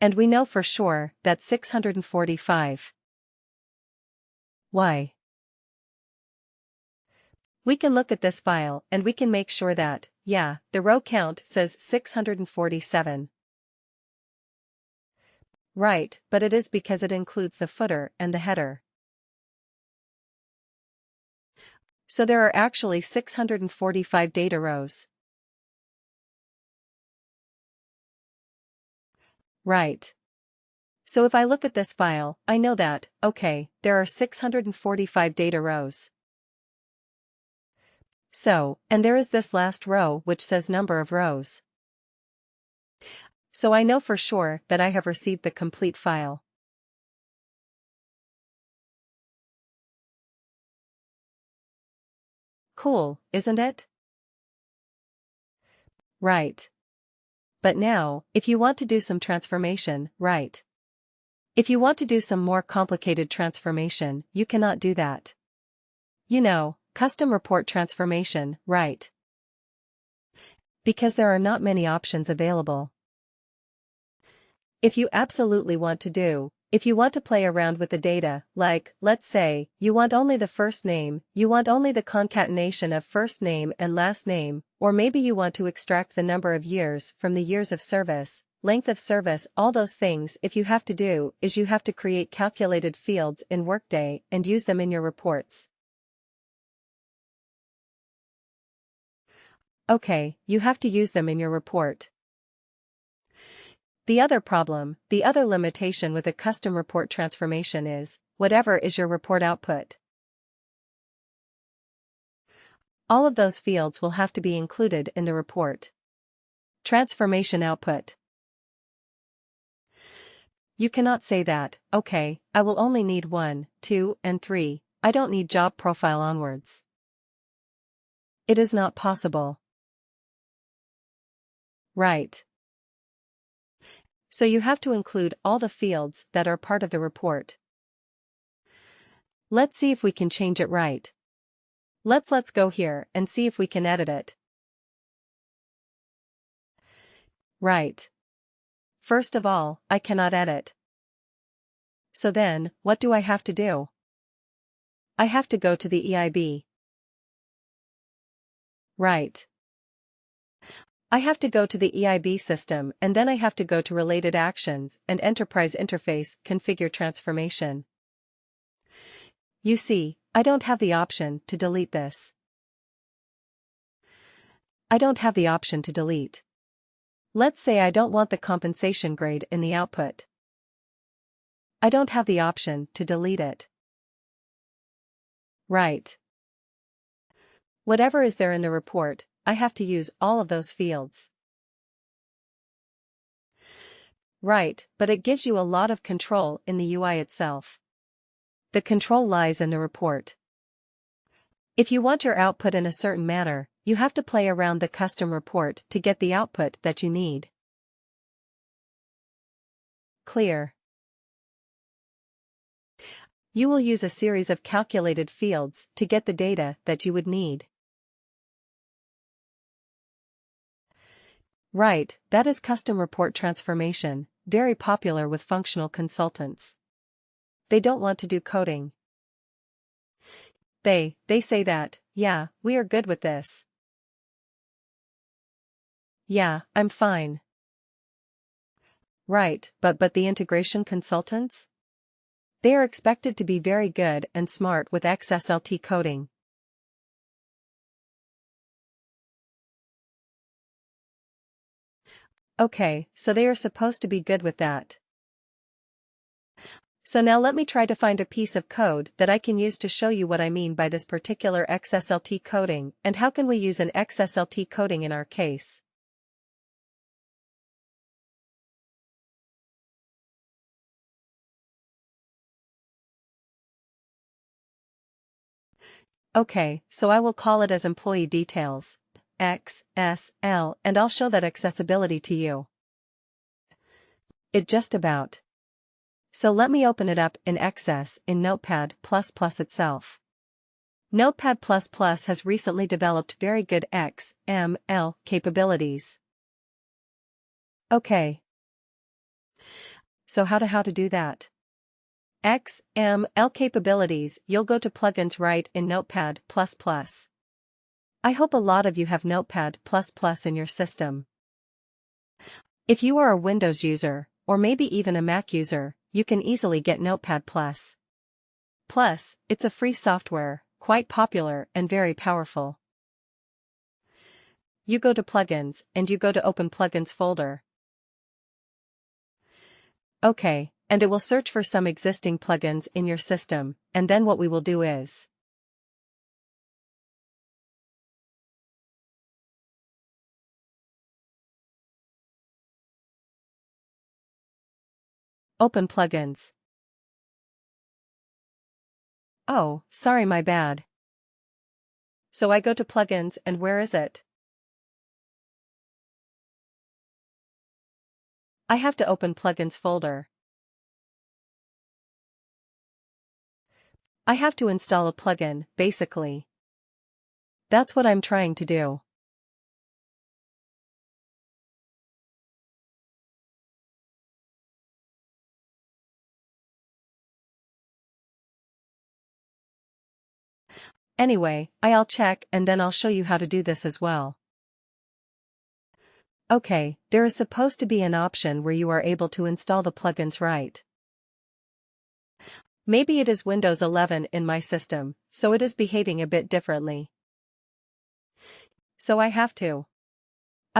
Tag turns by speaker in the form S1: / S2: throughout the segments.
S1: And we know for sure that's 645. Why? We can look at this file and we can make sure that, yeah, the row count says 647. Right, but it is because it includes the footer and the header. So there are actually 645 data rows. Right. So if I look at this file, I know that, okay, there are 645 data rows. So, and there is this last row which says number of rows. So I know for sure that I have received the complete file. Cool, isn't it? Right. But now, if you want to do some transformation, right? If you want to do some more complicated transformation, you cannot do that. You know, custom report transformation, right? Because there are not many options available. If you absolutely want to do, if you want to play around with the data, like, let's say, you want only the first name, you want only the concatenation of first name and last name, or maybe you want to extract the number of years from the years of service, length of service, all those things, if you have to do, is you have to create calculated fields in Workday and use them in your reports. Okay, you have to use them in your report. The other limitation with a custom report transformation is, whatever is your report output. All of those fields will have to be included in the report. Transformation output. You cannot say that, okay, I will only need 1, 2, and 3, I don't need job profile onwards. It is not possible. Right. So you have to include all the fields that are part of the report. Let's see if we can change it right. Let's go here and see if we can edit it. Right. First of all, I cannot edit. So then, what do I have to do? I have to go to the EIB. Right. I have to go to the EIB system and then I have to go to Related Actions and Enterprise Interface Configure Transformation. You see, I don't have the option to delete this. I don't have the option to delete. Let's say I don't want the compensation grade in the output. I don't have the option to delete it. Right. Whatever is there in the report, I have to use all of those fields. Right, but it gives you a lot of control in the UI itself. The control lies in the report. If you want your output in a certain manner, you have to play around the custom report to get the output that you need. Clear. You will use a series of calculated fields to get the data that you would need. Right, that is custom report transformation, very popular with functional consultants. They don't want to do coding. They say that, yeah, we are good with this. Yeah, I'm fine. Right, but the integration consultants? They are expected to be very good and smart with XSLT coding. Okay, so they are supposed to be good with that. So now let me try to find a piece of code that I can use to show you what I mean by this particular XSLT coding and how can we use an XSLT coding in our case. Okay, so I will call it as employee details, XSL, and I'll show that accessibility to you. It just about. So let me open it up in XS in Notepad++ itself. Notepad++ has recently developed very good XML capabilities. Okay. So how to do that? XML capabilities, you'll go to Plugins right in Notepad++. I hope a lot of you have Notepad++ in your system. If you are a Windows user, or maybe even a Mac user, you can easily get Notepad++. Plus, it's a free software, quite popular and very powerful. You go to Plugins, and you go to Open Plugins folder. Okay, and it will search for some existing plugins in your system, and then what we will do is Open Plugins. Oh, sorry, my bad. So I go to Plugins, and where is it? I have to open Plugins folder. I have to install a plugin, basically. That's what I'm trying to do. Anyway, I'll check and then I'll show you how to do this as well. Okay, there is supposed to be an option where you are able to install the plugins right. Maybe it is Windows 11 in my system, so it is behaving a bit differently. So I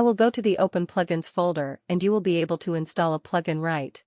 S1: will go to the Open Plugins folder and you will be able to install a plugin right.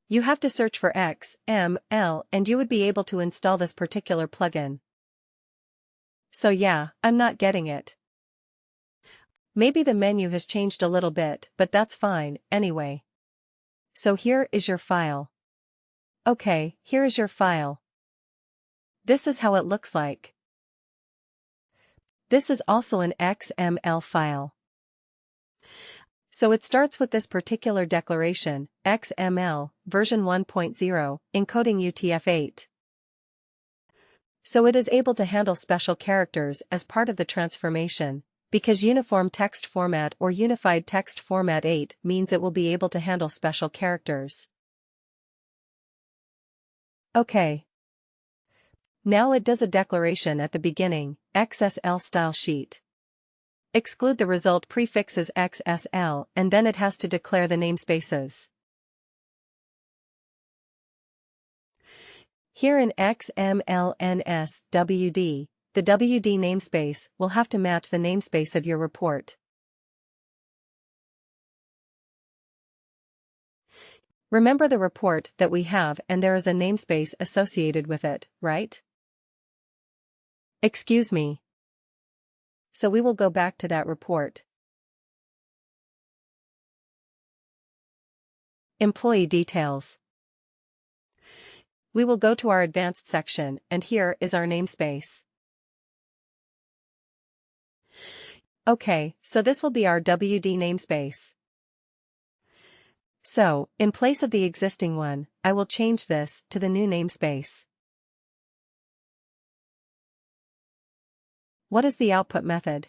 S1: You have to search for XML and you would be able to install this particular plugin. So yeah, I'm not getting it. Maybe the menu has changed a little bit, but that's fine, anyway. So here is your file. Okay, here is your file. This is how it looks like. This is also an XML file. So it starts with this particular declaration, XML, version 1.0, encoding UTF-8. So it is able to handle special characters as part of the transformation, because Uniform Text Format or Unified Text Format 8 means it will be able to handle special characters. Okay. Now it does a declaration at the beginning, XSL style sheet. Exclude the result prefixes XSL and then it has to declare the namespaces. Here in XMLNSWD, the WD namespace will have to match the namespace of your report. Remember the report that we have and there is a namespace associated with it, right? Excuse me. So we will go back to that report. Employee details. We will go to our advanced section and here is our namespace. Okay, so this will be our WD namespace. So, in place of the existing one, I will change this to the new namespace. What is the output method?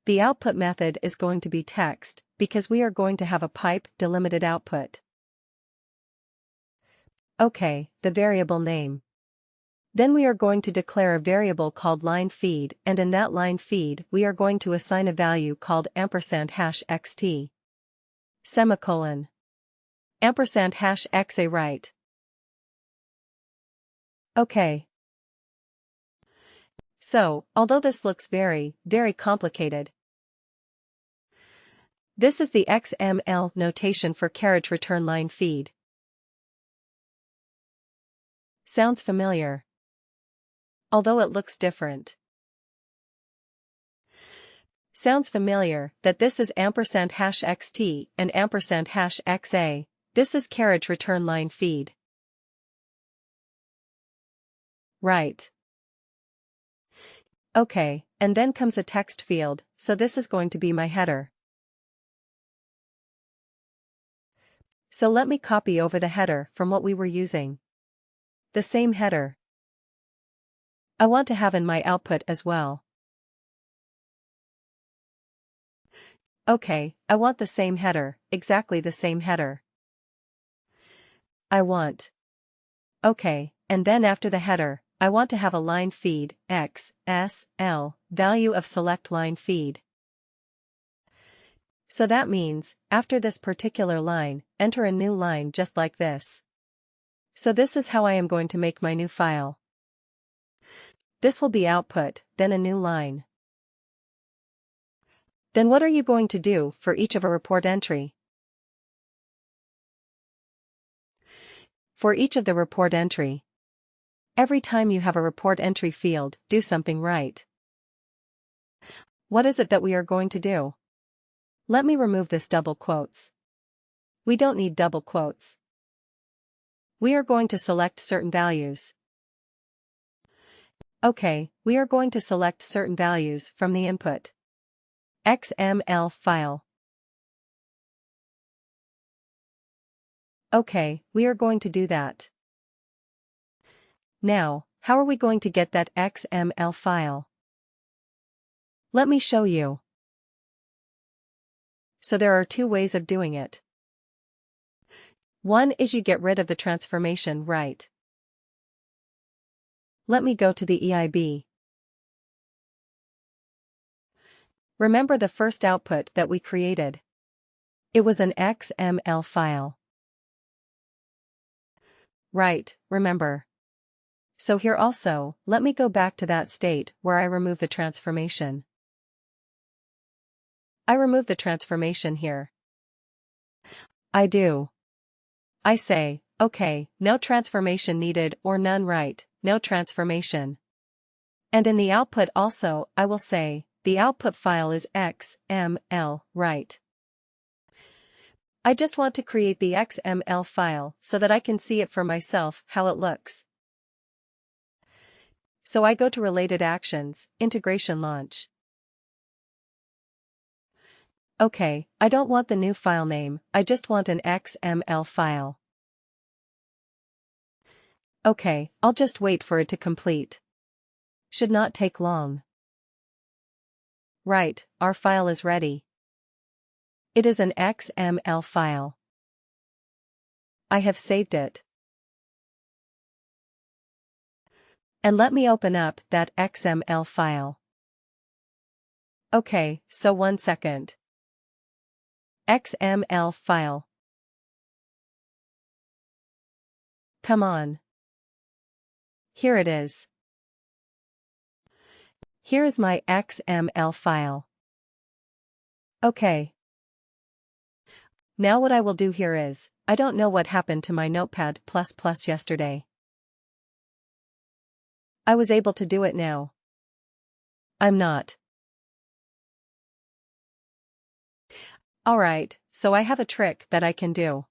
S1: The output method is going to be text, because we are going to have a pipe delimited output. Okay, the variable name. Then we are going to declare a variable called line feed and in that line feed we are going to assign a value called ##xt. Semicolon. ##xa right. Okay. So, although this looks very, very complicated, this is the XML notation for carriage return line feed. Sounds familiar. Although it looks different. Sounds familiar that this is ##xt and ##xa. This is carriage return line feed. Right. Okay, and then comes a text field, so this is going to be my header. So let me copy over the header from what we were using. The same header. I want to have in my output as well. Okay, I want the same header, exactly the same header. I want. Okay, and then after the header, I want to have a line feed, X, S, L, value of select line feed. So that means, after this particular line, enter a new line just like this. So this is how I am going to make my new file. This will be output, then a new line. Then what are you going to do for each of a report entry? For each of the report entry, every time you have a report entry field, do something right. What is it that we are going to do? Let me remove this double quotes. We don't need double quotes. We are going to select certain values. Okay, we are going to select certain values from the input XML file. Okay, we are going to do that. Now, how are we going to get that XML file? Let me show you. So there are two ways of doing it. One is you get rid of the transformation, right? Let me go to the EIB. Remember the first output that we created? It was an XML file. Right, remember. So here also, let me go back to that state where I remove the transformation. I remove the transformation here. I do. I say, okay, no transformation needed or none, right, no transformation. And in the output also, I will say, the output file is XML, right. I just want to create the XML file so that I can see it for myself how it looks. So I go to Related Actions, Integration Launch. Okay, I don't want the new file name, I just want an XML file. Okay, I'll just wait for it to complete. Should not take long. Right, our file is ready. It is an XML file. I have saved it. And let me open up that XML file. Okay, so 1 second. XML file. Come on. Here it is. Here is my XML file. Okay. Now what I will do here is, I don't know what happened to my Notepad++ yesterday. I was able to do it now. I'm not. Alright, so I have a trick that I can do.